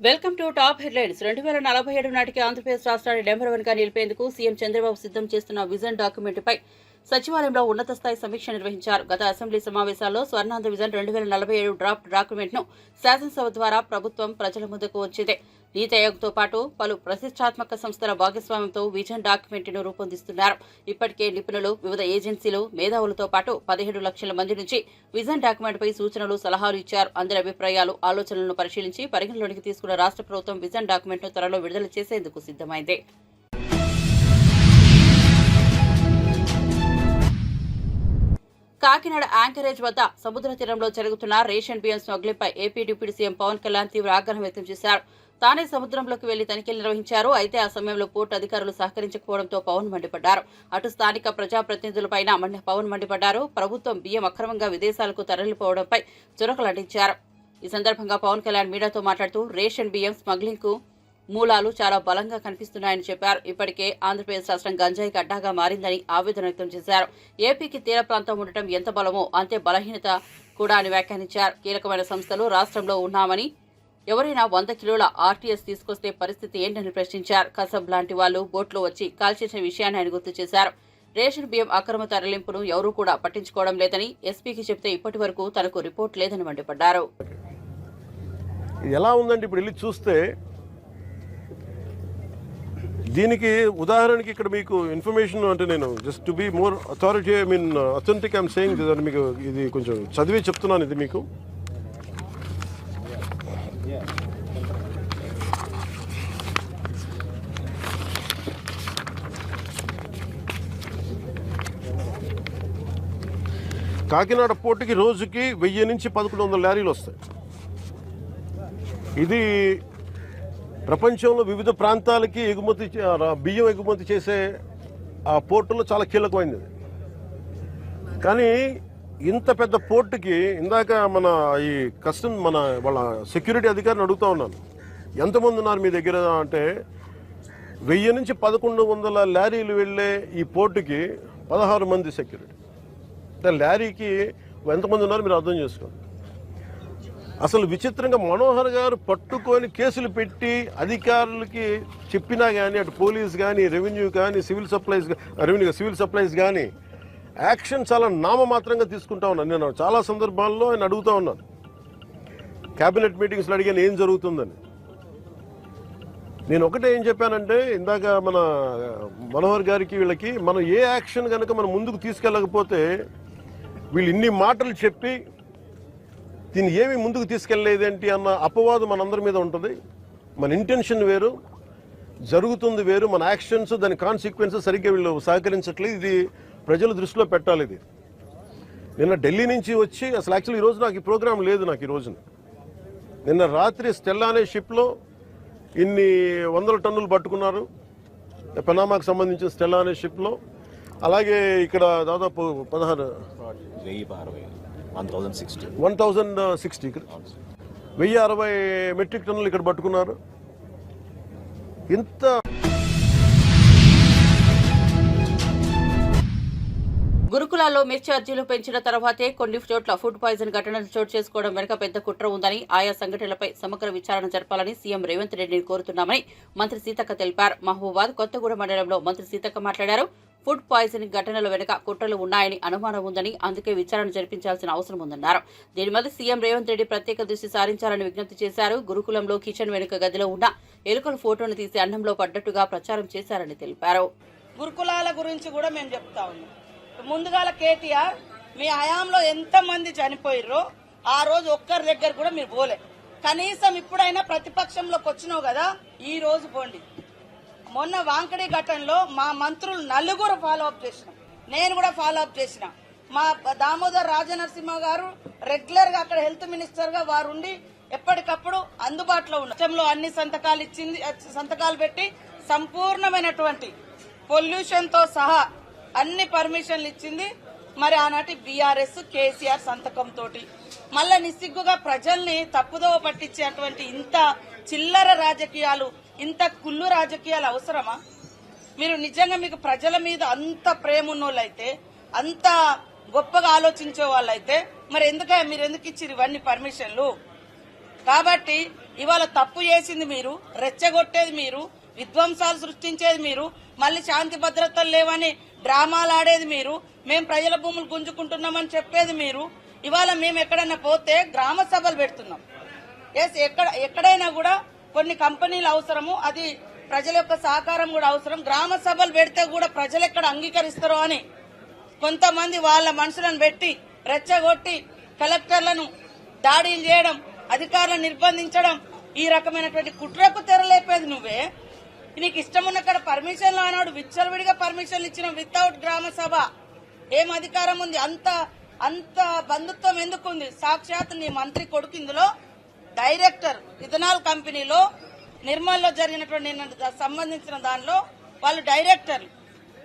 Welcome to top headlines. 2047 నాటికి ఆంధ్రప్రదేశ్ రాష్ట్రాన్ని number 1 గా నిలిపేందుకు సీఎం చంద్రబాబు సిద్ధం చేస్తున్న విజన్ డాక్యుమెంట్పై సచివాలయంలో ఉన్నత స్థాయి సమీక్ష నిర్వహించారు. గత అసెంబ్లీ సమావేశాల్లో స్వర్ణాంధ్ర విజన్ 2047 డ్రాఫ్ట్ డాక్యుమెంట్ ను శాసనసభ ద్వారా ప్రభుత్వం ప్రజల ముందుకు వచ్చింది. నీతి ఆయోగ్తో పాటు పలు ప్రతిష్టాత్మక సంస్థల భాగస్వామ్యంతో విజన్ డాక్యుమెంట్ ను రూపొందిస్తున్నారు. ఇప్పటికే నిపుణులు, వివిధ ఏజెన్సీలు, మేధావులతో పాటు 17 లక్షల మంది నుంచి విజన్ డాక్యుమెంట్ పై సూచనలు, సలహాలు ఇచ్చారు. అందరి అభిప్రాయాలు, ఆలోచనలను పరిశీలించి పరిగణలోకి తీసుకున్న రాష్ట్ర ప్రభుత్వం విజన్ డాక్యుమెంట్ ను త్వరలో విడుదల చేసేందుకు సిద్ధమైంది. కాకినాడ యాంకరేజ్ వద్ద సముద్ర తీరంలో జరుగుతున్న రేషన్ బియ్యం స్మగ్లింగ్పై AP deputy CM Pawan Kalyan తీవ్ర ఆగ్రహం వ్యక్తం చేశారు. తానే సముద్రంలోకి వెళ్లి తనిఖీలు నిర్వహించారు. అయితే ఆ సమయంలో పోర్టు అధికారులు సహకరించకపోవడంతో పవన్ మండిపడ్డారు. అటు స్థానిక ప్రజాప్రతినిధులపైన పవన్ మండిపడ్డారు. ప్రభుత్వం బియ్యం అక్రమంగా విదేశాలకు తరలిపోవడంపై చురకలంటించారు. ఈ సందర్భంగా పవన్ కళ్యాణ్ మీడియాతో మాట్లాడుతూ రేషన్ బియ్యం స్మగ్లింగ్ కు మూలాలు చాలా బలంగా కనిపిస్తున్నాయని చెప్పారు. ఇప్పటికే ఆంధ్రప్రదేశ్ రాష్ట్రం గంజాయికి అడ్డాగా మారిందని ఆవేదన వ్యక్తం చేశారు. ఏపీకి తీర ప్రాంతం ఉండటం ఎంత బలమో అంతే బలహీనత కూడా అని వ్యాఖ్యానించారు. కీలకమైన సంస్థలు రాష్ట్రంలో ఉన్నామని, ఎవరైనా 100 కిలోల ఆర్టీఎస్ తీసుకొస్తే పరిస్థితి ఏంటని ప్రశ్నించారు. కసబ్ లాంటి వాళ్లు బోట్లో వచ్చి కాల్చేసిన విషయాన్ని ఆయన గుర్తు చేశారు. రేషన్ బియ్యం అక్రమ తరలింపును ఎవరూ కూడా పట్టించుకోవడం లేదని, ఎస్పీకి చెబితే ఇప్పటి వరకు తనకు రిపోర్ట్ లేదని మండిపడ్డారు. ఎలా ఉందంటే ఇప్పుడు వెళ్ళి చూస్తే దీనికి ఉదాహరణకి ఇక్కడ మీకు ఇన్ఫర్మేషన్ అంటే నేను just to be more authority authentic I'm saying మీకు ఇది కొంచెం చదివి చెప్తున్నాను. ఇది మీకు కాకినాడ పోర్టుకి రోజుకి 1000 నుంచి 1100 లారీలు వస్తాయి. ఇది ప్రపంచంలో వివిధ ప్రాంతాలకి బియ్యం ఎగుమతి చేసే ఆ పోర్టులో చాలా కీలకమైనది. కానీ ఇంత పెద్ద పోర్టుకి ఇందాక ఈ వాళ్ళ సెక్యూరిటీ అధికారిని అడుగుతూ ఉన్నాను, ఎంతమంది ఉన్నారు మీ దగ్గర అంటే 1000 నుంచి 1100 లారీలు వెళ్ళే ఈ పోర్టుకి 16 మంది సెక్యూరిటీ. లారీకి ఎంతమంది ఉన్నారు మీరు అర్థం చేసుకోండి. అసలు విచిత్రంగా మనోహర్ గారు పట్టుకొని కేసులు పెట్టి అధికారులకి చెప్పినా కానీ, అటు పోలీస్ కానీ, రెవెన్యూ కానీ, సివిల్ సప్లైస్ కానీ యాక్షన్ చాలా నామమాత్రంగా తీసుకుంటా ఉన్నాను. నేను చాలా సందర్భాల్లో ఆయన అడుగుతూ ఉన్నాను, క్యాబినెట్ మీటింగ్స్లో అడిగాను ఏం జరుగుతుందని. నేను ఒకటే ఏం చెప్పానంటే, ఇందాక మన మనోహర్ గారికి వీళ్ళకి మనం ఏ యాక్షన్ కనుక మనం ముందుకు తీసుకెళ్ళకపోతే వీళ్ళు ఇన్ని మాటలు చెప్పి దీన్ని ఏమి ముందుకు తీసుకెళ్లేదేంటి అన్న అపవాదం మనందరి మీద ఉంటుంది. మన ఇంటెన్షన్ వేరు, జరుగుతుంది వేరు, మన యాక్షన్స్ దాని కాన్సిక్వెన్సెస్ సరిగ్గా వీళ్ళు సహకరించట్లేదు. ఇది ప్రజల దృష్టిలో పెట్టాలి. ఇది నిన్న ఢిల్లీ నుంచి వచ్చి అసలు యాక్చువల్లీ ఈరోజు నాకు ఈ ప్రోగ్రాం లేదు. నాకు ఈ రోజున నిన్న రాత్రి స్టెల్లా అనే షిప్లో ఇన్ని 100 టన్నులు పట్టుకున్నారు, పనామాకు సంబంధించిన స్టెల్లా అనే షిప్లో. అలాగే ఇక్కడ దాదాపు 1060 మెట్రిక్ టన్నులు ఇక్కడ పట్టుకున్నారు. ఇంత గురుకులాల్లో మెస్ ఛార్జీలు పెంచిన తర్వాతే కొన్ని చోట్ల ఫుడ్ పాయిజన్ ఘటనలు చోటు చేసుకోవడం వెనుక పెద్ద కుట్ర ఉందని, ఆయా సంఘటనలపై సమగ్ర విచారణ జరపాలని సీఎం రేవంత్ రెడ్డిని కోరుతున్నామని మంత్రి సీతక్క తెలిపారు. మహబూబాద్ కొత్తగూడ మండలంలో మంత్రి సీతక్క మాట్లాడారు. ఫుడ్ పాయిజనింగ్ ఘటనల వెనుక కుట్రలు ఉన్నాయని అనుమానం ఉందని, అందుకే విచారణ జరిపించాల్సిన అవసరం ఉందన్నారు. దీని మీద సీఎం రేవంత్ రెడ్డి ప్రత్యేక దృష్టి సారించాలని విజ్ఞప్తి చేశారు. గురుకులంలో కిచెన్ వెనుక గదిలో ఉన్న ఎలుకల ఫోటోను తీసి అన్నంలో పడ్డట్టుగా ప్రచారం చేశారని తెలిపారు. గురుకులాల గురించి కూడా మేము చెప్తా ఉన్నాం. ముందుగాల కేటీఆర్ మీ హయాంలో ఎంత మంది చనిపోయారో ఆ రోజు ఒక్కరి దగ్గర కూడా మీరు పోలే. కనీసం ఇప్పుడైనా ప్రతిపక్షంలోకి వచ్చినావు కదా, ఈ రోజు పోండి. మొన్న వాంకడి ఘటనలో మా మంత్రులు 4 ఫాలో అప్ చేసినాం, నేను కూడా ఫాలో అప్ చేసిన. మా దామోదర్ రాజనరసింహ గారు రెగ్యులర్ గా అక్కడ హెల్త్ మినిస్టర్ గా వారు ఉండి ఎప్పటికప్పుడు అందుబాటులో ఉన్న అన్ని సంతకాలు పెట్టి సంపూర్ణమైనటువంటి పొల్యూషన్ తో సహా అన్ని పర్మిషన్లు ఇచ్చింది. మరి ఆనాటి బీఆర్ఎస్ కేసీఆర్ సంతకం తోటి మళ్ళా నిస్సిగ్గుగా ప్రజల్ని తప్పుదోవ పట్టించేటువంటి ఇంత చిల్లర రాజకీయాలు, ఇంత కుళ్ళు రాజకీయాలు అవసరమా? మీరు నిజంగా మీకు ప్రజల మీద అంత ప్రేమ ఉన్నోళ్ళైతే, అంత గొప్పగా ఆలోచించే వాళ్ళైతే మరి మీరు ఎందుకు ఇచ్చిరు ఇవన్నీ పర్మిషన్లు? కాబట్టి ఇవాళ తప్పు చేసింది మీరు, రెచ్చగొట్టేది మీరు, విధ్వంసాలు సృష్టించేది మీరు, మళ్ళీ శాంతి భద్రతలు లేవని డ్రామాలు ఆడేది మీరు, మేము ప్రజల భూములు గుంజుకుంటున్నామని చెప్పేది మీరు. ఇవాళ మేము ఎక్కడైనా పోతే గ్రామ సభలు పెడుతున్నాం. ఎక్కడైనా కూడా కొన్ని కంపెనీలు అవసరము, అది ప్రజల యొక్క సహకారం కూడా అవసరం. గ్రామ సభలు పెడితే కూడా ప్రజలు ఎక్కడ అంగీకరిస్తారో అని కొంతమంది వాళ్ళ మనుషులను పెట్టి రెచ్చగొట్టి కలెక్టర్లను దాడులు చేయడం, అధికారులను నిర్బంధించడం, ఈ రకమైనటువంటి కుట్రకు తెరలేపేది నువ్వే. నీకు ఇష్టం ఉన్నక్కడ పర్మిషన్లు అన్నాడు, విచ్చలవిడిగా పర్మిషన్లు ఇచ్చిన వితౌట్ గ్రామ సభ. ఏం అధికారం ఉంది? అంత బంధుత్వం ఎందుకుంది? సాక్షాత్ నీ మంత్రి కొడుకు ఇందులో డైరెక్టర్, ఇథనాల్ కంపెనీలో నిర్మల్లో జరిగినటువంటి సంబంధించిన దానిలో వాళ్ళు డైరెక్టర్లు.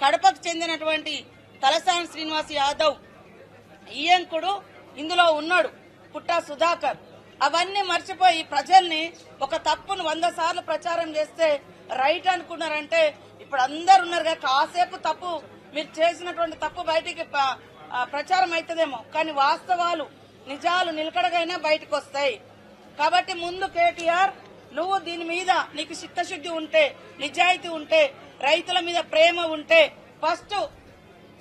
కడపకు చెందినటువంటి తలసాని శ్రీనివాస్ యాదవ్ ఈయంకుడు ఇందులో ఉన్నాడు, పుట్టా సుధాకర్. అవన్నీ మర్చిపోయి ప్రజల్ని ఒక తప్పును 100 సార్లు ప్రచారం చేస్తే రైట్ అనుకున్నారంటే ఇప్పుడు అందరు ఉన్నారు కదా, కాసేపు తప్పు మీరు చేసినటువంటి తప్పు బయటికి ప్రచారం అవుతుందేమో, కానీ వాస్తవాలు నిజాలు నిలకడగైనా బయటకు వస్తాయి. కాబట్టి ముందు కేటీఆర్, నువ్వు దీని మీద నీకు చిత్తశుద్ధి ఉంటే, నిజాయితీ ఉంటే, రైతుల మీద ప్రేమ ఉంటే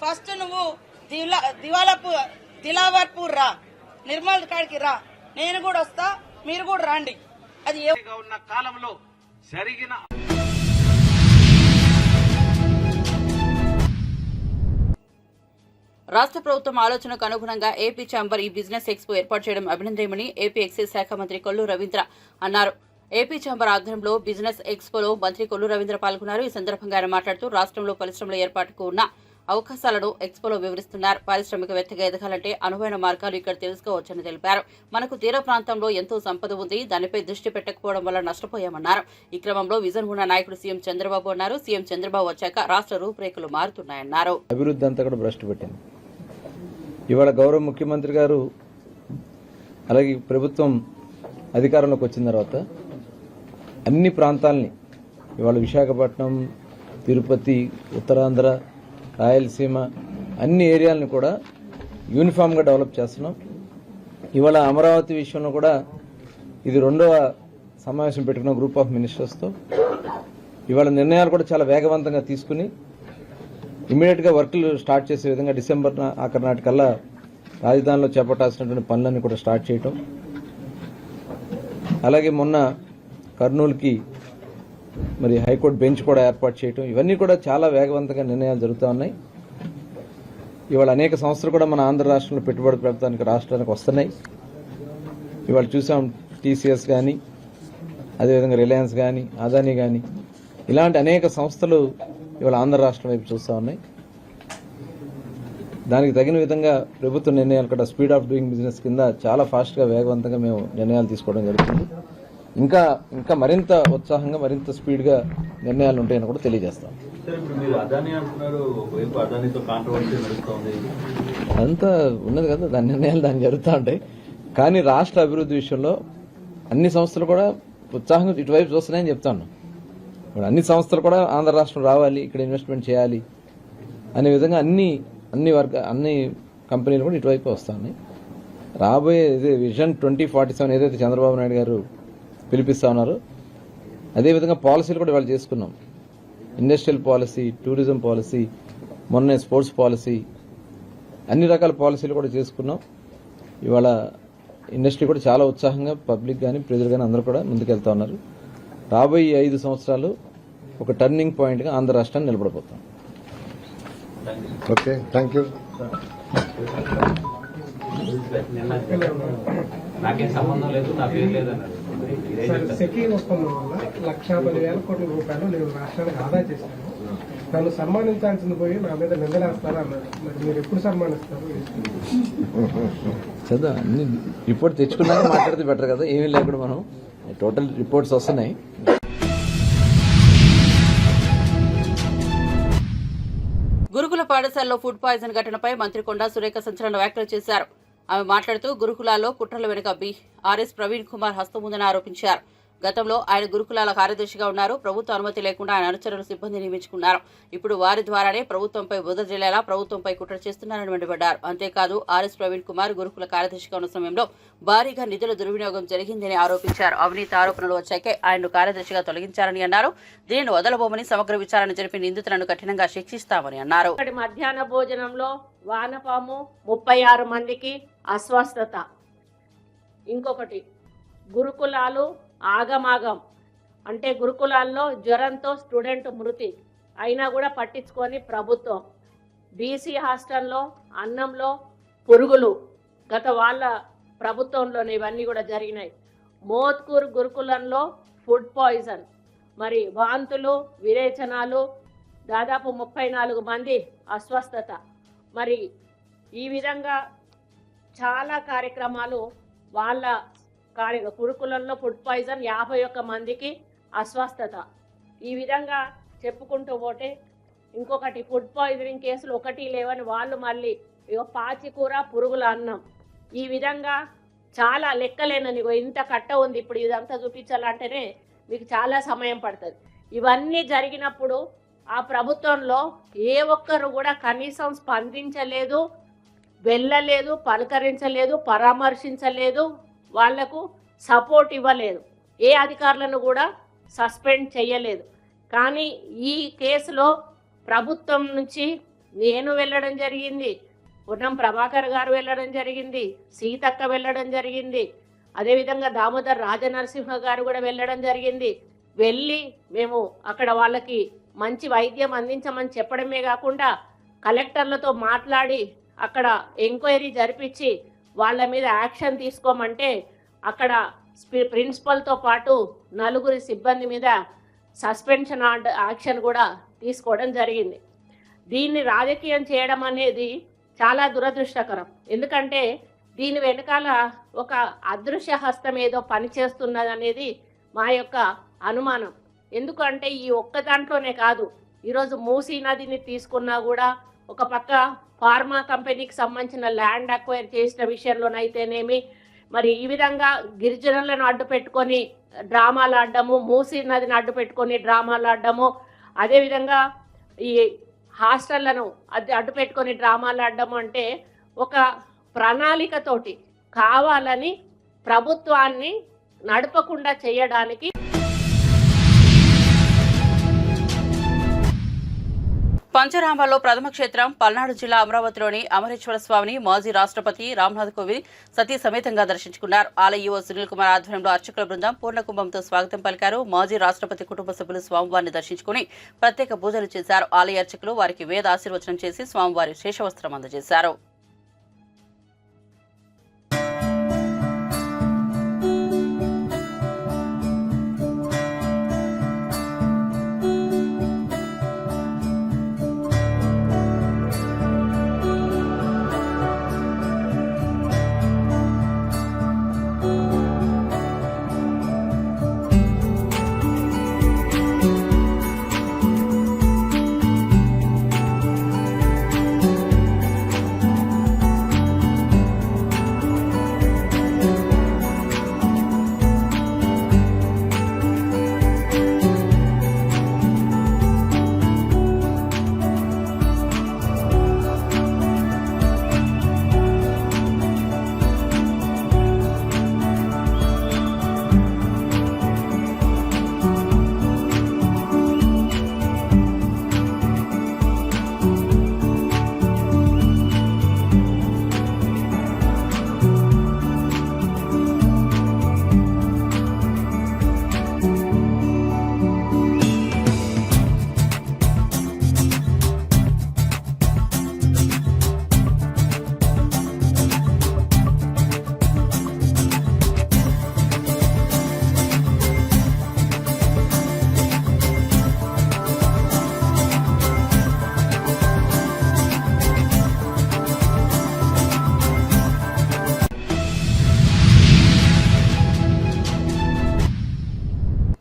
ఫస్ట్ నువ్వు దిలావర్పూర్ రా, నిర్మల్ కాడికి రా, నేను కూడా వస్తా, మీరు కూడా రండి. అది ఉన్న కాలంలో జరిగిన రాష్ట్ర ప్రభుత్వం ఆలోచనకు అనుగుణంగా ఏపీ ఛాంబర్ ఈ బిజినెస్ ఎక్స్పో ఏర్పాటు చేయడం అభినందనీయమని ఏపీ ఎక్సైజ్ శాఖ మంత్రి కొల్లు రవీంద్ర అన్నారు. ఏపీ ఛాంబర్ ఆధ్వర్యంలో బిజినెస్ ఎక్స్పోలో మంత్రి కొల్లు రవీంద్ర పాల్గొన్నారు. ఈ సందర్భంగా ఆయన మాట్లాడుతూ రాష్ట్రంలో పరిశ్రమల ఏర్పాటుకు ఉన్న అవకాశాలను ఎక్స్పోలో వివరిస్తున్నారు. పారిశ్రామికవేత్తగా ఎదగాలంటే అనువైన మార్గాలు ఇక్కడ తెలుసుకోవచ్చని తెలిపారు. మనకు తీర ప్రాంతంలో ఎంతో సంపద ఉంది, దానిపై దృష్టి పెట్టకపోవడం వల్ల నష్టపోయామన్నారు. ఈ క్రమంలో విజన్ ఉన్న నాయకుడు సీఎం చంద్రబాబు అన్నారు. సీఎం చంద్రబాబు వచ్చాక రాష్ట్ర రూపురేఖలు మారుతున్నాయన్నారు. అభివృద్ధి అంతా కూడా భ్రష్టు పెట్టింది. ఇవాళ గౌరవ ముఖ్యమంత్రి గారు అలాగే ప్రభుత్వం అధికారంలోకి వచ్చిన తర్వాత అన్ని ప్రాంతాలని, ఇవాళ విశాఖపట్నం, తిరుపతి, ఉత్తరాంధ్ర, రాయలసీమ అన్ని ఏరియాలను కూడా యూనిఫామ్గా డెవలప్ చేస్తున్నాం. ఇవాళ అమరావతి విషయంలో కూడా ఇది 2వ సమావేశం పెట్టుకున్న గ్రూప్ ఆఫ్ మినిస్టర్స్తో ఇవాళ నిర్ణయాలు కూడా చాలా వేగవంతంగా తీసుకుని ఇమ్మీడియట్గా వర్క్లు స్టార్ట్ చేసే విధంగా డిసెంబర్ ఆఖరి నాటికల్లా రాజధానిలో చేపట్టాల్సినటువంటి పనులన్నీ కూడా స్టార్ట్ చేయటం. అలాగే మొన్న కర్నూలుకి మరి హైకోర్టు బెంచ్ కూడా ఏర్పాటు చేయటం, ఇవన్నీ కూడా చాలా వేగవంతంగా నిర్ణయాలు జరుగుతూ ఉన్నాయి. ఇవాళ అనేక సంస్థలు కూడా మన ఆంధ్ర రాష్ట్రంలో పెట్టుబడి పెడతానికి రాష్ట్రానికి వస్తున్నాయి. ఇవాళ చూసాం టీసీఎస్ కానీ, అదేవిధంగా రిలయన్స్ కానీ, అదానీ కానీ, ఇలాంటి అనేక సంస్థలు ఇవాళ ఆంధ్ర రాష్ట్రం వైపు చూస్తూ ఉన్నాయి. దానికి తగిన విధంగా ప్రభుత్వ నిర్ణయాలు కూడా స్పీడ్ ఆఫ్ డూయింగ్ బిజినెస్ కింద చాలా ఫాస్ట్గా వేగవంతంగా మేము నిర్ణయాలు తీసుకోవడం జరుగుతుంది. ఇంకా మరింత ఉత్సాహంగా, మరింత స్పీడ్గా నిర్ణయాలు ఉంటాయని కూడా తెలియజేస్తాం. అదంతా ఉన్నది కదా, దాని నిర్ణయాలు దాన్ని జరుగుతూ ఉంటాయి. కానీ రాష్ట్ర అభివృద్ధి విషయంలో అన్ని సంస్థలు కూడా ఉత్సాహంగా ఇటువైపు చూస్తున్నాయని చెప్తాను. ఇప్పుడు అన్ని సంస్థలు కూడా ఆంధ్ర రాష్ట్రం రావాలి, ఇక్కడ ఇన్వెస్ట్మెంట్ చేయాలి అనే విధంగా అన్ని కంపెనీలు కూడా ఇటువైపు వస్తాయి. రాబోయే విజన్ 2047 ఏదైతే చంద్రబాబు నాయుడు గారు పిలిపిస్తా ఉన్నారో అదేవిధంగా పాలసీలు కూడా ఇవాళ చేసుకున్నాం. ఇండస్ట్రియల్ పాలసీ, టూరిజం పాలసీ, మొన్నే స్పోర్ట్స్ పాలసీ, అన్ని రకాల పాలసీలు కూడా చేసుకున్నాం. ఇవాళ ఇండస్ట్రీ కూడా చాలా ఉత్సాహంగా పబ్లిక్ కానీ ప్రజలు కానీ అందరూ కూడా ముందుకెళ్తా ఉన్నారు. రాబోయే 5 సంవత్సరాలు ఒక టర్నింగ్ పాయింట్గా ఆంధ్ర రాష్ట్రాన్ని నిలబడబోతాం. Okay, thank you. నాకేం సంబంధం లేదు, నా పేరు లేదన్నారు. సెకీ ఒప్పందం వల్ల 1,10,000 కోట్ల రూపాయలు నేను రాష్ట్రానికి ఆదా చేశాను. నన్ను సన్మానించాల్సింది పోయి నా మీద నిందలేస్తారా అన్నారు. మరి మీరు ఎప్పుడు సన్మానిస్తారు? చదువు అన్ని రిపోర్ట్ తెచ్చుకున్నాక మాట్లాడితే బెటర్ కదా. ఏమీ లేకుండా మనం టోటల్ రిపోర్ట్స్ వస్తున్నాయి. గురుకుల పాఠశాలలో ఫుడ్ పాయిజన్ ఘటనపై మంత్రి కొండా సురేఖ సంచలన వ్యాఖ్యలు చేశారు. ఆమె మాట్లాడుతూ గురుకులాల్లో కుట్రల వెనుక బీఆర్ఎస్ ప్రవీణ్ కుమార్ హస్తం ఉందని ఆరోపించారు. గతంలో ఆయన గురుకులాల కార్యదర్శిగా ఉన్నారు. ప్రభుత్వ అనుమతి లేకుండా ఆయన అనుచరులు సిబ్బంది నియమించుకున్నారు. ఇప్పుడు వారి ద్వారానే ప్రభుత్వంపై బురద జల్లేలా ప్రభుత్వంపై కుట్ర చేస్తున్నారని మండిపడ్డారు. అంతేకాదు ఆర్ఎస్ ప్రవీణ్ కుమార్ గురుకుల కార్యదర్శిగా ఉన్న సమయంలో భారీగా నిధుల దుర్వినియోగం జరిగిందని ఆరోపించారు. అవినీతి ఆరోపణలు వచ్చాకే ఆయన్ను కార్యదర్శిగా తొలగించారని అన్నారు. దీనిని వదలబోమని సమగ్ర విచారణ జరిపి నిందితులను కఠినంగా శిక్షిస్తామని అన్నారు. మధ్యాహ్న భోజనంలో వానపాము 36 మందికి అస్వస్థత. ఇంకొకటి గురుకులాలు ఆగమాగం, అంటే గురుకులాల్లో జ్వరంతో స్టూడెంట్ మృతి అయినా కూడా పట్టించుకొని ప్రభుత్వం. బీసీ హాస్టల్లో అన్నంలో పురుగులు, గత వాళ్ళ ప్రభుత్వంలోనే ఇవన్నీ కూడా జరిగినాయి. మోత్కూర్ గురుకులంలో ఫుడ్ పాయిజన్, మరి వాంతులు విరేచనాలు, దాదాపు 34 మంది అస్వస్థత. మరి ఈ విధంగా చాలా కార్యక్రమాలు వాళ్ళ గురుకులంలో ఫుడ్ పాయిజన్ 51 మందికి అస్వస్థత. ఈ విధంగా చెప్పుకుంటూ పోతే ఇంకొకటి ఫుడ్ పాయిజనింగ్ కేసులు 1 లేవని వాళ్ళు మళ్ళీ పాచికూర పురుగుల అన్నం. ఈ విధంగా చాలా లెక్కలేనని ఇంత కట్ట ఉంది. ఇప్పుడు ఇదంతా చూపించాలంటేనే మీకు చాలా సమయం పడుతుంది. ఇవన్నీ జరిగినప్పుడు ఆ ప్రభుత్వంలో ఏ ఒక్కరు కూడా కనీసం స్పందించలేదు, వెళ్ళలేదు, పలకరించలేదు, పరామర్శించలేదు, వాళ్లకు సపోర్ట్ ఇవ్వలేదు, ఏ అధికారులను కూడా సస్పెండ్ చేయలేదు. కానీ ఈ కేసులో ప్రభుత్వం నుంచి నేను వెళ్ళడం జరిగింది, పున్నం ప్రభాకర్ గారు వెళ్ళడం జరిగింది, సీతక్క వెళ్ళడం జరిగింది, అదేవిధంగా దామోదర్ రాజనరసింహ గారు కూడా వెళ్ళడం జరిగింది. వెళ్ళి మేము అక్కడ వాళ్ళకి మంచి వైద్యం అందించమని చెప్పడమే కాకుండా కలెక్టర్లతో మాట్లాడి అక్కడ ఎంక్వైరీ జరిపించి వాళ్ళ మీద యాక్షన్ తీసుకోమంటే అక్కడ ప్రిన్సిపల్తో పాటు 4 సిబ్బంది మీద సస్పెన్షన్ యాక్షన్ కూడా తీసుకోవడం జరిగింది. దీన్ని రాజకీయం చేయడం అనేది చాలా దురదృష్టకరం. ఎందుకంటే దీని వెనకాల ఒక అదృశ్య హస్తం ఏదో పనిచేస్తున్నది అనేది మా యొక్క అనుమానం. ఎందుకంటే ఈ ఒక్క దాంట్లోనే కాదు, ఈరోజు మూసీ నదిని తీసుకున్నా కూడా ఒక పక్క ఫార్మా కంపెనీకి సంబంధించిన ల్యాండ్ అక్వైర్ చేసిన విషయంలోనైతేనేమి, మరి ఈ విధంగా గిరిజనులను అడ్డు పెట్టుకొని డ్రామాలు ఆడడము, మూసీ నదిని అడ్డు పెట్టుకొని డ్రామాలు ఆడడము, అదేవిధంగా ఈ హాస్టళ్లను అడ్డు పెట్టుకొని డ్రామాలు ఆడడము, అంటే ఒక ప్రణాళికతోటి కావాలని ప్రభుత్వాన్ని నడపకుండా చేయడానికి. పంచరామాల్లో ప్రథమ క్షేత్రం పల్నాడు జిల్లా అమరావతిలోని అమరేశ్వర స్వామిని మాజీ రాష్ట్రపతి రామ్నాథ్ కోవింద్ సతీ సమేతంగా దర్శించుకున్నారు. ఆలయ ఈవో సునీల్ కుమార్ ఆధ్వర్యంలో అర్చకుల బృందం పూర్ణకుంభంతో స్వాగతం పలికారు. మాజీ రాష్ట్రపతి కుటుంబ సభ్యులు స్వామివారిని దర్శించుకుని ప్రత్యేక పూజలు చేశారు. ఆలయ అర్చకులు వారికి వేద ఆశీర్వచనం చేసి స్వామివారి శేషవస్త్రం అందజేశారు.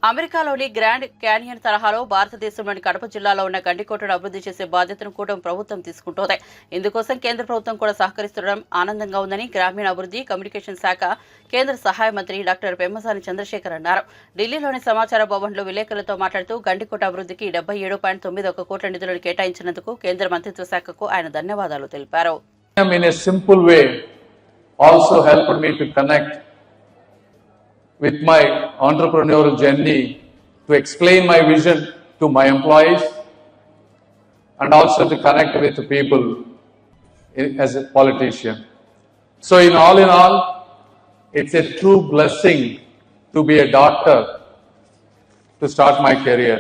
అమెరికాలోని గ్రాండ్ క్యానియన్ తరహాలో భారతదేశంలోని కడప జిల్లాలో ఉన్న గండికోటను అభివృద్ధి చేసే బాధ్యతను కూడా ప్రభుత్వం తీసుకుంటోంది. ఇందుకోసం కేంద్ర ప్రభుత్వం కూడా సహకరిస్తుండడం ఆనందంగా ఉందని గ్రామీణాభివృద్ధి కమ్యూనికేషన్ శాఖ కేంద్ర సహాయ మంత్రి డాక్టర్ పెమ్మసాని చంద్రశేఖర్ అన్నారు. ఢిల్లీలోని సమాచార భవన్లో విలేకరులతో మాట్లాడుతూ గండికోట అభివృద్ధికి 77.91 కోట్ల నిధులను కేటాయించినందుకు కేంద్ర మంత్రిత్వ శాఖకు ఆయన ధన్యవాదాలు తెలిపారు. In a simple way also helped me to connect with my entrepreneurial journey, to explain my vision to my employees and also to connect with the people as a politician. So in all, it's a true blessing to be a doctor to start my career.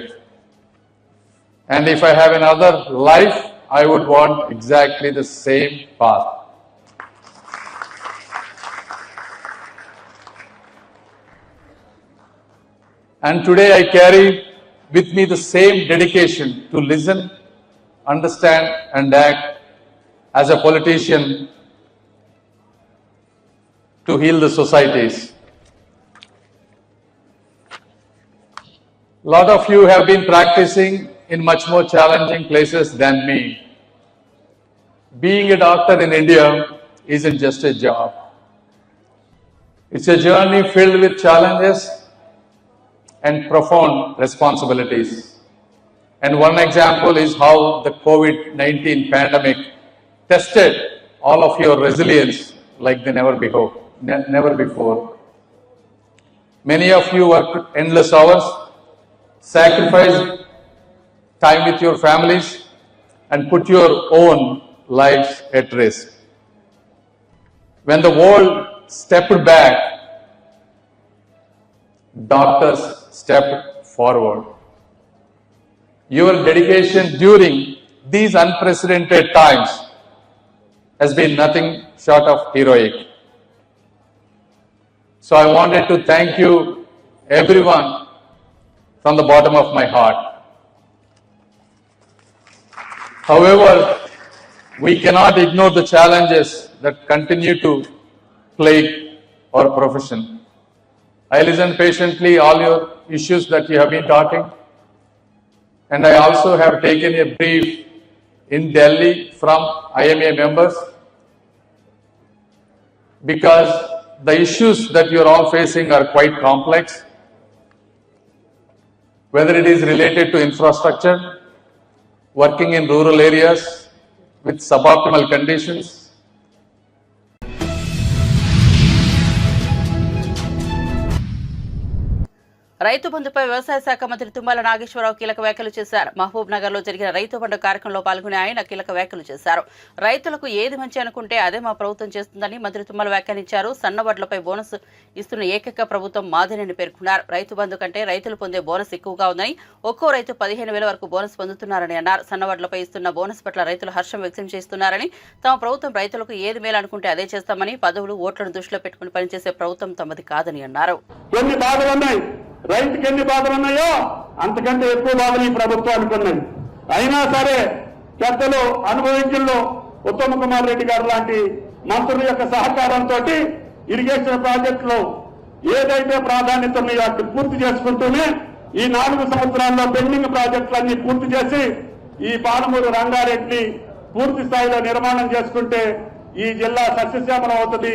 And if I have another life, I would want exactly the same path. And today I carry with me the same dedication to listen, understand and act as a politician to heal the societies. A lot of you have been practicing in much more challenging places than me. Being a doctor in India isn't just a job. It's a journey filled with challenges and profound responsibilities. And one example is how the COVID-19 pandemic tested all of your resilience like never before. Many of you worked endless hours, sacrificed time with your families, and put your own lives at risk. When the world stepped back, doctors stepped forward. Your dedication during these unprecedented times has been nothing short of heroic. So I wanted to thank you, everyone, from the bottom of my heart. However, we cannot ignore the challenges that continue to plague our profession. I listened patiently all your issues that you have been talking, and I also have taken a brief in Delhi from IMA members, because the issues that you are all facing are quite complex, whether it is related to infrastructure, working in rural areas with suboptimal conditions, రైతు బంధుపై వ్యవసాయ శాఖ మంత్రి తుమ్మల నాగేశ్వరరావు కీలక వ్యాఖ్యలు చేశారు. మహబూబ్ నగర్ లో జరిగిన రైతు బంధు కార్యక్రమంలో పాల్గొని ఆయన కీలక వ్యాఖ్యలు చేశారు. రైతులకు ఏది మంచి అనుకుంటే అదే మా ప్రభుత్వం చేస్తుందని మంత్రి తుమ్మల వ్యాఖ్యానించారు. సన్నవడ్లపై బోనస్ ఇస్తున్న ఏకైక ప్రభుత్వం మాదేనని పేర్కొన్నారు. రైతు బంధు కంటే రైతులు పొందే బోనస్ ఎక్కువగా ఉందని, ఒక్కో రైతు 15,000 వరకు బోనస్ పొందుతున్నారని అన్నారు. సన్నవడ్లపై ఇస్తున్న బోనస్ పట్ల రైతులు హర్షం వ్యక్తం చేస్తున్నారని, తమ ప్రభుత్వం రైతులకు ఏది మేలు అనుకుంటే అదే చేస్తామని, పదవులు ఓట్లను దృష్టిలో పెట్టుకుని పనిచేసే ప్రభుత్వం తమది కాదని అన్నారు. రైతుకి ఎన్ని బాధలు ఉన్నాయో అంతకంటే ఎక్కువ బాధలు ఈ ప్రభుత్వానికి ఉన్నాయి. అయినా సరే పెద్దలు అనుభవించడంలో ఉత్తమ్ కుమార్ రెడ్డి గారు లాంటి మంత్రుల యొక్క సహకారంతో ఇరిగేషన్ ప్రాజెక్టులో ఏదైతే ప్రాధాన్యత ఉన్నాయో వాటిని పూర్తి చేసుకుంటూనే ఈ 4 సంవత్సరాల్లో పెండింగ్ ప్రాజెక్టులన్నీ పూర్తి చేసి ఈ పాలమూరు రంగారెడ్డిని పూర్తి స్థాయిలో నిర్మాణం చేసుకుంటే ఈ జిల్లా సస్యశ్యామలం అవుతుంది.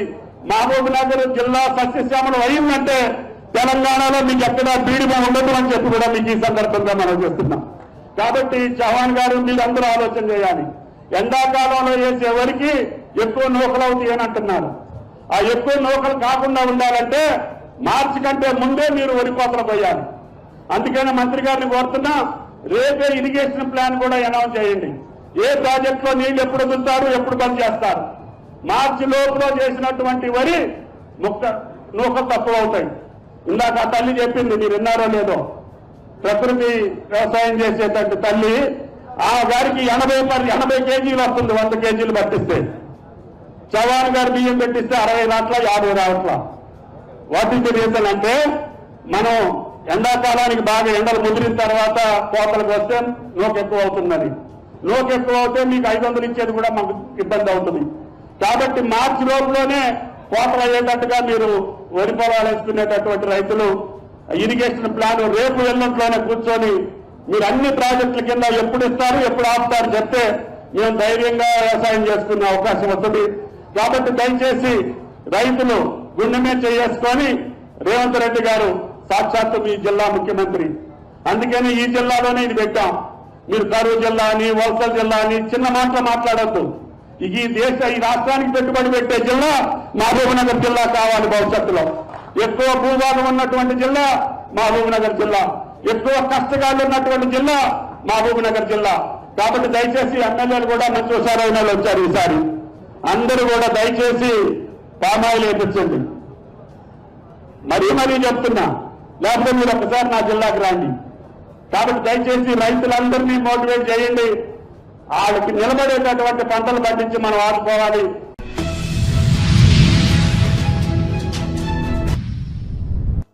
మహబూబ్ నగర్ జిల్లా సస్యశ్యామలం అయిందంటే తెలంగాణలో మీకు ఎక్కడా బీడిగా ఉండదు అని చెప్పి కూడా మీకు ఈ సందర్భంగా మనం చేస్తున్నాం. కాబట్టి చౌహాన్ గారు మీరందరూ ఆలోచన చేయాలి. ఎండాకాలంలో వేసే వరకు ఎక్కువ నూకలు అవుతాయి అని అంటున్నారు. ఆ ఎక్కువ నూకలు కాకుండా ఉండాలంటే మార్చి కంటే ముందే మీరు వరి కోతలు పోయాలి. అందుకని మంత్రి గారిని కోరుతున్నా, రేపే ఇరిగేషన్ ప్లాన్ కూడా అనౌన్స్ చేయండి. ఏ ప్రాజెక్టులో నీళ్లు ఎప్పుడు వదులుతారు, ఎప్పుడు బంద్ చేస్తారు. మార్చి లోపల చేసినటువంటి వరి నూకలు తక్కువ అవుతాయి. ఇందాక ఆ తల్లి చెప్పింది, మీరు విన్నారో లేదో, ప్రకృతి వ్యవసాయం చేసేటట్టు తల్లి ఆ గారికి 80 కేజీలు వస్తుంది 100 కేజీలు పట్టిస్తే. చవాన్ గారు బియ్యం పెట్టిస్తే 60 రాట్ల 50 రావట్ల. వాట్ ఇస్ ది రీజన్ అంటే మనం ఎండాకాలానికి బాగా ఎండలు ముదిరిన తర్వాత కోతలకు వస్తే నూక ఎక్కువ అవుతుందని. నూక ఎక్కువ అవుతే మీకు 500 ఇచ్చేది కూడా మాకు ఇబ్బంది అవుతుంది. కాబట్టి మార్చి లోపులోనే కోతలు అయ్యేటట్టుగా మీరు వరి పొలాలు వేసుకునేటటువంటి రైతులు ఇరిగేషన్ ప్లాన్ రేపు ఎల్లుంట్లోనే కూర్చొని మీరు అన్ని ప్రాజెక్టుల కింద ఎప్పుడు ఇస్తారు ఎప్పుడు ఆపుతారు చెప్తే మేము ధైర్యంగా వ్యవసాయం చేసుకునే అవకాశం వస్తుంది. కాబట్టి దయచేసి రైతులు గుండె మీద చేసుకొని రేవంత్ రెడ్డి గారు సాక్షాత్తు మీ జిల్లా ముఖ్యమంత్రి, అందుకని ఈ జిల్లాలోనే ఇది పెట్టాం. మీరు కరూరు జిల్లా అని వలసల జిల్లా అని చిన్న మాటలు మాట్లాడద్దు. ఈ రాష్ట్రానికి పెట్టుబడి పెట్టే జిల్లా మహబూబ్నగర్ జిల్లా కావాలి. భవిష్యత్తులో ఎక్కువ భూభాగం ఉన్నటువంటి జిల్లా మహబూబ్నగర్ జిల్లా, ఎక్కువ కష్టకాలు ఉన్నటువంటి జిల్లా మహబూబ్నగర్ జిల్లా. కాబట్టి దయచేసి ఎమ్మెల్యేలు కూడా మంచి హుషారైన వాళ్ళు వచ్చారు ఈసారి. అందరూ కూడా దయచేసి పామాయిల్ వేయించండి. మరీ చెప్తున్నా, లేకపోతే మీరు ఒకసారి నా జిల్లాకు రండి. కాబట్టి దయచేసి రైతులందరినీ మోటివేట్ చేయండి. వాళ్ళకి నిలబడేటటువంటి పంటలు పండించి మనం ఆదుకోవాలి.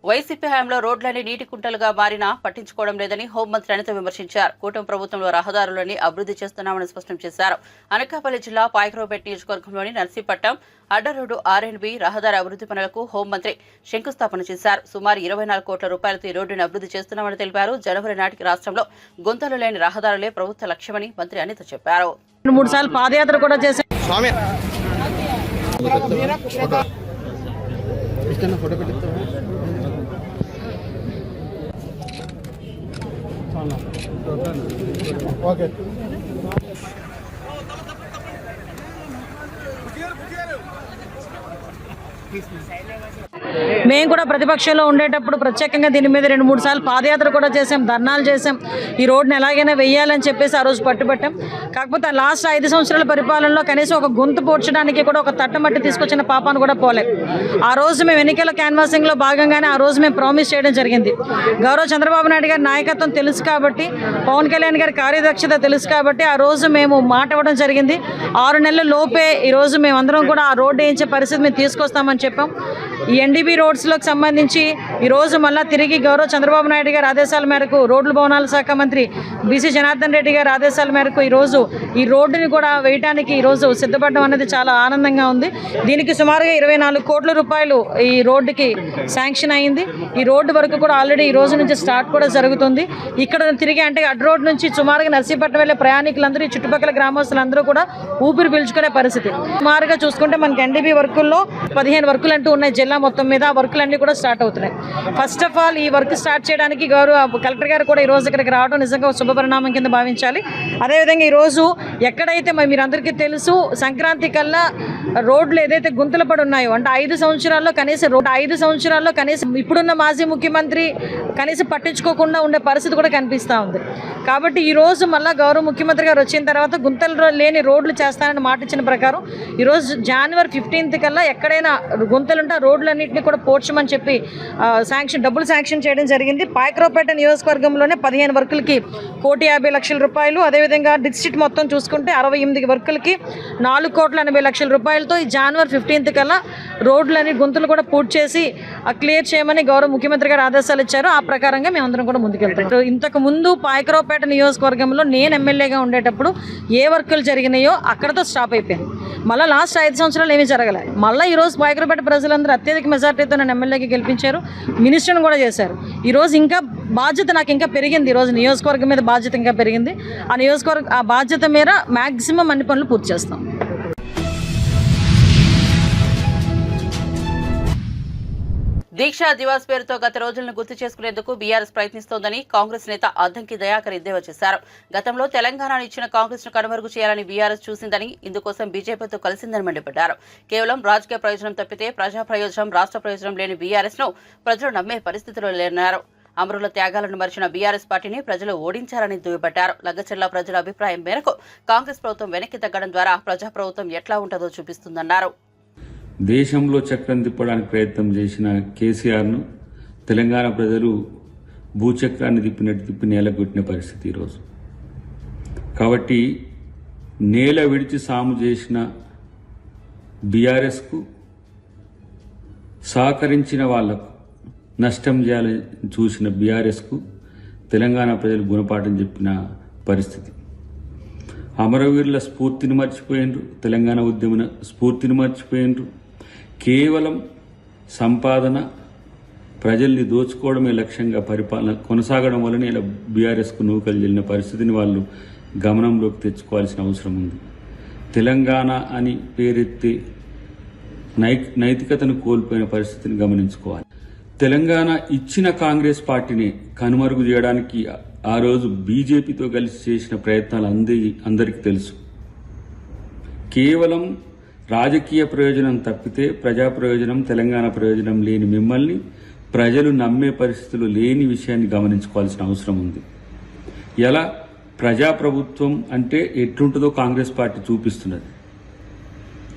వైసీపీ హయాంలో రోడ్లన్నీ నీటి కుంటలుగా మారినా పట్టించుకోవడం లేదని హోంమంత్రి అనిత విమర్శించారు. కూటమి ప్రభుత్వంలో రహదారులని అభివృద్ధి చేస్తున్నామని స్పష్టం చేశారు. అనకాపల్లి జిల్లా పాయకరావుపేట నియోజకవర్గంలోని నర్సీపట్నం అడ్డరోడ్డు ఆర్ఎండ్బి రహదారి అభివృద్ధి పనులకు హోంమంత్రి శంకుస్థాపన చేశారు. సుమారు 24 కోట్ల రూపాయలతో ఈ రోడ్డును అభివృద్ధి చేస్తున్నామని తెలిపారు. జనవరి నాటికి రాష్ట్రంలో గుంతలు లేని రహదారులే ప్రభుత్వ లక్ష్యమని మంత్రి అనిత చెప్పారు. 3 సార్లు పాదయాత్ర కూడా చేశారు. ఓకే. మేము కూడా ప్రతిపక్షంలో ఉండేటప్పుడు ప్రత్యేకంగా దీని మీద 2-3 సార్లు పాదయాత్ర కూడా చేసాం, ధర్నాలు చేసాం. ఈ రోడ్డుని ఎలాగైనా వెయ్యాలని చెప్పేసి ఆ రోజు పట్టుబట్టాం. కాకపోతే లాస్ట్ 5 సంవత్సరాల పరిపాలనలో కనీసం ఒక గొంతు పోడ్చడానికి కూడా ఒక తట్టమట్టి తీసుకొచ్చిన పాపాను కూడా పోలేదు. ఆ రోజు మేము ఎన్నికల క్యాన్వాసింగ్లో భాగంగానే ఆ రోజు మేము ప్రామిస్ చేయడం జరిగింది. గౌరవ చంద్రబాబు నాయుడు గారి నాయకత్వం తెలుసు కాబట్టి, పవన్ కళ్యాణ్ గారి కార్యదక్షత తెలుసు కాబట్టి ఆ రోజు మేము మాట ఇవ్వడం జరిగింది. 6 నెలల లోపే ఈరోజు మేమందరం కూడా ఆ రోడ్డు వేయించే పరిస్థితి మేము తీసుకొస్తామని చెప్పాం. ఈ ఎన్డీబీ రోడ్స్లోకి సంబంధించి ఈరోజు మళ్ళా తిరిగి గౌరవ చంద్రబాబు నాయుడు గారి ఆదేశాల మేరకు రోడ్లు భవనాల శాఖ మంత్రి బీసీ జనార్దన్ రెడ్డి గారి ఆదేశాల మేరకు ఈరోజు ఈ రోడ్డుని కూడా వేయడానికి ఈరోజు సిద్ధపడడం అనేది చాలా ఆనందంగా ఉంది. దీనికి సుమారుగా 24 కోట్ల రూపాయలు ఈ రోడ్డుకి శాంక్షన్ అయింది. ఈ రోడ్డు వరకు కూడా ఆల్రెడీ ఈ రోజు నుంచి స్టార్ట్ కూడా జరుగుతుంది. ఇక్కడ తిరిగి అంటే అడ్డ రోడ్ నుంచి సుమారుగా నర్సీపట్నం వెళ్ళే ప్రయాణికులందరూ ఈ చుట్టుపక్కల గ్రామస్తులందరూ కూడా ఊపిరి పీల్చుకునే పరిస్థితి. సుమారుగా చూసుకుంటే మనకి ఎన్డీబీ వర్కుల్లో 15 వర్కులు అంటూ ఉన్నాయి జిల్లా మొత్తం మీద. ఆ వర్కులన్నీ కూడా స్టార్ట్ అవుతున్నాయి. ఫస్ట్ ఆఫ్ ఆల్ ఈ వర్క్ స్టార్ట్ చేయడానికి గౌరవ కలెక్టర్ గారు కూడా ఈరోజు ఇక్కడికి రావడం నిజంగా శుభపరిణామం కింద భావించాలి. అదేవిధంగా ఈరోజు ఎక్కడైతే మీరందరికీ తెలుసు సంక్రాంతి కల్లా రోడ్లు ఏదైతే గుంతలు పడి ఉన్నాయో అంటే 5 సంవత్సరాల్లో కనీసం ఇప్పుడున్న మాజీ ముఖ్యమంత్రి కనీసం పట్టించుకోకుండా ఉండే పరిస్థితి కూడా కనిపిస్తూ ఉంది. కాబట్టి ఈరోజు మళ్ళీ గౌరవ ముఖ్యమంత్రి గారు వచ్చిన తర్వాత గుంతలు లేని రోడ్లు చేస్తానని మాట ఇచ్చిన ప్రకారం ఈరోజు జనవరి 15th కల్లా ఎక్కడైనా గుంతలుంటే రోడ్లన్నింటినీ కూడా పోడ్చమని చెప్పి డబ్బులు శాంక్షన్ చేయడం జరిగింది. పాయకరావుపేట నియోజకవర్గంలోనే 15 వర్కులకి 1,50,00,000 రూపాయలు. అదేవిధంగా డిస్ట్రిక్ట్ మొత్తం చూసుకుంటే 68 వర్కులకి 4,80,00,000 రూపాయలతో ఈ జనవరి 15th కల్లా రోడ్లని గుంతలు కూడా పూర్తి చేసి క్లియర్ చేయమని గౌరవ ముఖ్యమంత్రి గారు ఆదేశాలు ఇచ్చారు. ఆ ప్రకారంగా మేమందరం కూడా ముందుకెళ్తాం. ఇంతకు ముందు పాయకరావుపేట నియోజకవర్గంలో నేను ఎమ్మెల్యేగా ఉండేటప్పుడు ఏ వర్కులు జరిగినాయో అక్కడతో స్టాప్ అయిపోయింది. మళ్ళీ లాస్ట్ 5 సంవత్సరాలు ఏమీ జరగలేదు. మళ్ళీ ఈరోజు పాయకరావుపేట ప్రజలందరూ అత్యధిక మెజార్టీతో నన్ను ఎమ్మెల్యేకి గెలిపించారు, మినిస్టర్ని కూడా చేశారు. ఈరోజు ఇంకా బాధ్యత నాకు ఇంకా పెరిగింది. ఈరోజు నియోజకవర్గం మీద బాధ్యత ఇంకా పెరిగింది. ఆ బాధ్యత మేర మ్యాక్సిమం అన్ని పనులు పూర్తి చేస్తాం. దీక్షా దివాస్ పేరుతో గత రోజులను గుర్తు చేసుకునేందుకు బీఆర్ఎస్ ప్రయత్నిస్తోందని కాంగ్రెస్ నేత అద్దంకి దయాకర్ ఎద్దేవా చేశారు. గతంలో తెలంగాణను ఇచ్చిన కాంగ్రెస్ ను కనుమరుగు చేయాలని బీఆర్ఎస్ చూసిందని, ఇందుకోసం బీజేపీతో కలిసిందని మండిపడ్డారు. కేవలం రాజకీయ ప్రయోజనం తప్పితే ప్రజా ప్రయోజనం, రాష్ట్ర ప్రయోజనం లేని బీఆర్ఎస్ ను ప్రజలు నమ్మే పరిస్థితిలో లేరన్నారు. అమరుల త్యాగాలను మరిచిన బీఆర్ఎస్ పార్టీని ప్రజలు ఓడించారని దుయ్యబట్టారు. లగ్గచెర్ల ప్రజల అభిప్రాయం మేరకు కాంగ్రెస్ ప్రభుత్వం వెనక్కి తగ్గడం ద్వారా ప్రజా ప్రభుత్వం ఎట్లా ఉంటుందో చూపిస్తుందన్నారు. దేశంలో చక్రం తిప్పడానికి ప్రయత్నం చేసిన కేసీఆర్ను తెలంగాణ ప్రజలు భూచక్రాన్ని తిప్పి నేలగొట్టిన పరిస్థితి ఈరోజు. కాబట్టి నేల విడిచి సాము చేసిన బీఆర్ఎస్కు సహకరించిన వాళ్లకు నష్టం చేయాలని చూసిన బీఆర్ఎస్కు తెలంగాణ ప్రజలు గుణపాఠం చెప్పిన పరిస్థితి. అమరవీరుల స్ఫూర్తిని మర్చిపోయినరు, తెలంగాణ ఉద్యమ స్ఫూర్తిని మర్చిపోయినరు. కేవలం సంపాదన, ప్రజల్ని దోచుకోవడమే లక్ష్యంగా పరిపాలన కొనసాగడం వలన ఇలా బీఆర్ఎస్కు నూకలు చెల్లిన పరిస్థితిని వాళ్ళు గమనంలోకి తెచ్చుకోవాల్సిన అవసరం ఉంది. తెలంగాణ అని పేరెత్తి నైతికతను కోల్పోయిన పరిస్థితిని గమనించుకోవాలి. తెలంగాణ ఇచ్చిన కాంగ్రెస్ పార్టీని కనుమరుగు చేయడానికి ఆ రోజు బీజేపీతో కలిసి చేసిన ప్రయత్నాలు అందరికీ తెలుసు. కేవలం రాజకీయ ప్రయోజనం తప్పితే ప్రజా ప్రయోజనం, తెలంగాణ ప్రయోజనం లేని మిమ్మల్ని ప్రజలు నమ్మే పరిస్థితులు లేని విషయాన్ని గమనించుకోవాల్సిన అవసరం ఉంది. ఎలా ప్రజాప్రభుత్వం అంటే ఎట్లుంటుందో కాంగ్రెస్ పార్టీ చూపిస్తున్నది.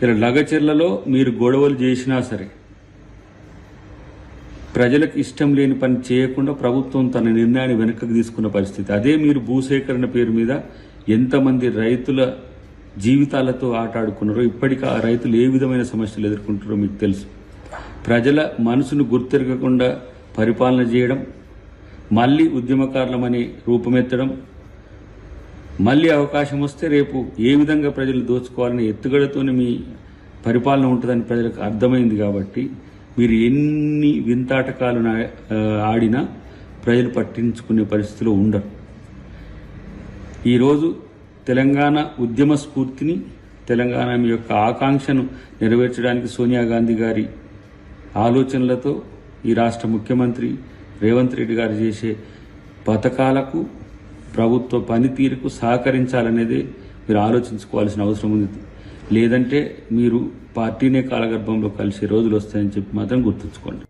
ఇలా లగచెర్లలో మీరు గొడవలు చేసినా సరే ప్రజలకు ఇష్టం లేని పని చేయకుండా ప్రభుత్వం తన నిర్ణయాన్ని వెనక్కి తీసుకున్న పరిస్థితి. అదే మీరు భూసేకరణ పేరు మీద ఎంతమంది రైతుల జీవితాలతో ఆటాడుకున్నారో, ఇప్పటికీ ఆ రైతులు ఏ విధమైన సమస్యలు ఎదుర్కొంటారో మీకు తెలుసు. ప్రజల మనసును గుర్తెరగకుండా పరిపాలన చేయడం, మళ్ళీ ఉద్యమకారులమని రూపమెత్తడం, మళ్ళీ అవకాశం వస్తే రేపు ఏ విధంగా ప్రజలు దోచుకోవాలని ఎత్తుగడతోనే మీ పరిపాలన ఉంటుందని ప్రజలకు అర్థమైంది. కాబట్టి మీరు ఎన్ని వింతాటకాలు ఆడినా ప్రజలు పట్టించుకునే పరిస్థితిలో ఉండరు. ఈరోజు తెలంగాణ ఉద్యమ స్ఫూర్తిని, తెలంగాణ యొక్క ఆకాంక్షను నెరవేర్చడానికి సోనియా గాంధీ గారి ఆలోచనలతో ఈ రాష్ట్ర ముఖ్యమంత్రి రేవంత్ రెడ్డి గారు చేసే పథకాలకు, ప్రభుత్వ పనితీరుకు సహకరించాలనేదే మీరు ఆలోచించుకోవాల్సిన అవసరం ఉంది. లేదంటే మీరు పార్టీనే కాలగర్భంలో కలిసే రోజులు వస్తాయని చెప్పి మాత్రం గుర్తుంచుకోండి.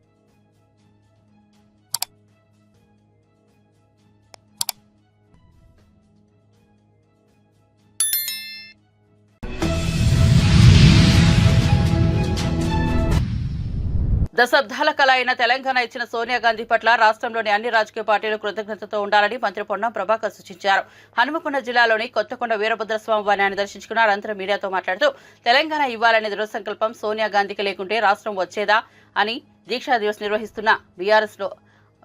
దశాబ్దాల కళ అయిన తెలంగాణ ఇచ్చిన సోనియా గాంధీ పట్ల రాష్ట్రంలోని అన్ని రాజకీయ పార్టీలు కృతజ్ఞతతో ఉండాలని మంత్రి పొన్నం ప్రభాకర్ సూచించారు. హనుమకొండ జిల్లాలోని కొత్తకొండ వీరభద్రస్వామి వారిని దర్శించుకున్న అనంతరం మీడియాతో మాట్లాడుతూ తెలంగాణ ఇవ్వాలనే దృఢ సంకల్పం సోనియా గాంధీకి లేకుంటే రాష్ట్రం వచ్చేదా అని దీక్షా దివస్ నిర్వహిస్తున్న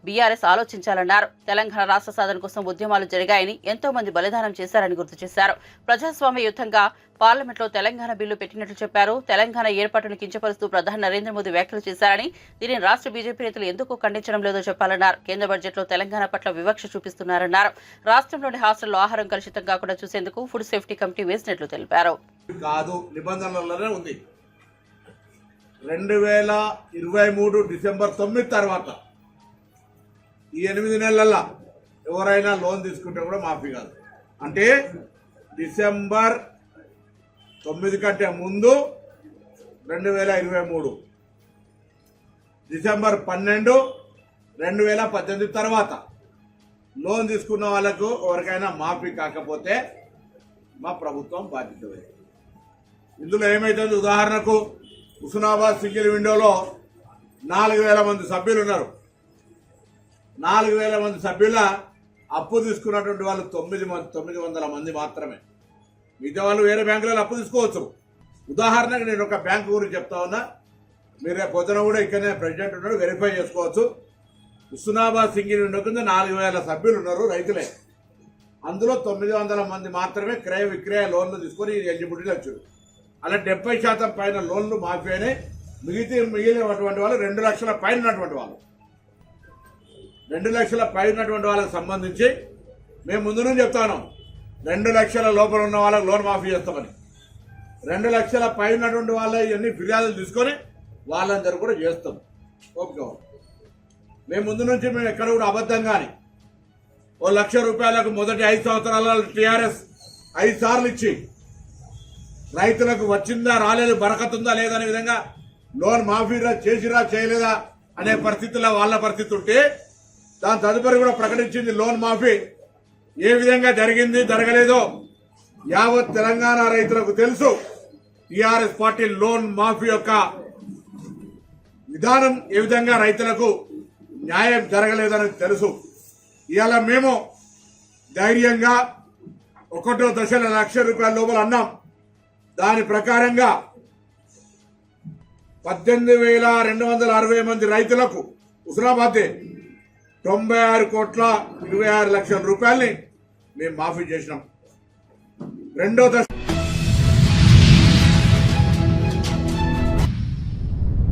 బీఆర్ఎస్ ఆలోచించాలన్నారు. తెలంగాణ రాష్ట్ర సాధన కోసం ఉద్యమాలు జరిగాయని, ఎంతో మంది బలిదానం చేశారని గుర్తు చేశారు. ప్రజాస్వామ్య యుద్ధంగా పార్లమెంట్లో తెలంగాణ బిల్లు పెట్టినట్లు చెప్పారు. తెలంగాణ ఏర్పాటును కించపరుస్తూ ప్రధాని నరేంద్ర మోదీ వ్యాఖ్యలు చేశారని, దీనిని రాష్ట్ర బీజేపీ నేతలు ఎందుకు ఖండించడం లేదో చెప్పాలన్నారు. కేంద్ర బడ్జెట్లో తెలంగాణ పట్ల వివక్ష చూపిస్తున్నారన్నారు. రాష్ట్రంలోని హాస్టల్లో ఆహారం కలుషితం కాకుండా చూసేందుకు ఫుడ్ సేఫ్టీ కమిటీ వేసినట్లు తెలిపారు. 2023 డిసెంబర్ 9 తర్వాత ఈ 8 నెలల్లో ఎవరైనా లోన్ తీసుకుంటే కూడా మాఫీ కాదు. అంటే డిసెంబర్ 9 కంటే ముందు 2023, డిసెంబర్ 12, 2018 తర్వాత లోన్ తీసుకున్న వాళ్ళకు ఎవరికైనా మాఫీ కాకపోతే మా ప్రభుత్వం బాధ్యత వహిస్తుంది. ఇందులో ఏమైతుంది, ఉదాహరణకు హుస్నాబాద్ సింగిల్ విండోలో 4,000 మంది సభ్యులు ఉన్నారు. 4,000 మంది సభ్యుల అప్పు తీసుకున్నటువంటి వాళ్ళు 900 మంది మాత్రమే. మిగతా వాళ్ళు వేరే బ్యాంకులలో అప్పు తీసుకోవచ్చు. ఉదాహరణకు నేను ఒక బ్యాంకు గురించి చెప్తా ఉన్నా, మీరు పొద్దున కూడా ఇక్కడనే ప్రెసిడెంట్ ఉన్నాడు, వెరిఫై చేసుకోవచ్చు. హుస్నాబాద్ సింగిల్ విండో కింద 4,000 సభ్యులు ఉన్నారు, రైతులే. అందులో 900 మంది మాత్రమే క్రయ విక్రయ లోన్లు తీసుకొని ఎలిజిబిలిటీ వచ్చారు. అలా 70% పైన లోన్లు మాఫీ అయినాయి. మిగిలినటువంటి వాళ్ళు 2 లక్షల పైన ఉన్నటువంటి వాళ్ళు, 2 లక్షల పైన ఉన్నటువంటి వాళ్ళకి సంబంధించి మేము ముందు నుంచి చెప్తాను, 2 లక్షల లోపల ఉన్న వాళ్ళకి లోన్ మాఫీ చేస్తామని. 2 లక్షల పైన ఉన్నటువంటి వాళ్ళ ఇవన్నీ ఫిర్యాదులు తీసుకొని వాళ్ళందరూ కూడా చేస్తాం. ఓకే, మేము ముందు నుంచి మేము ఎక్కడ కూడా అబద్ధం కానీ ₹1,00,000 మొదటి 5 సంవత్సరాల టీఆర్ఎస్ 5 సార్లు ఇచ్చి రైతులకు వచ్చిందా రాలేదు, బరకతుందా లేదనే విధంగా లోన్ మాఫీ చేసిరా చేయలేదా అనే పరిస్థితుల్లో వాళ్ళ పరిస్థితి ఉంటే దాని తదుపరి కూడా ప్రకటించింది లోన్ మాఫీ ఏ విధంగా జరిగింది జరగలేదో యావత్ తెలంగాణ రైతులకు తెలుసు. టీఆర్ఎస్ పార్టీ లోన్ మాఫీ యొక్క విధానం ఏ విధంగా రైతులకు న్యాయం జరగలేదని తెలుసు. ఇవాళ మేము ధైర్యంగా 1వ దశలో ₹1,00,000 లోపల అన్నాం. దాని ప్రకారంగా 18,260 మంది రైతులకు హుస్నాబాద్ 96,26,00,00,000 రూపాయల్ని మేము మాఫీ చేసినాం. 2వ దశ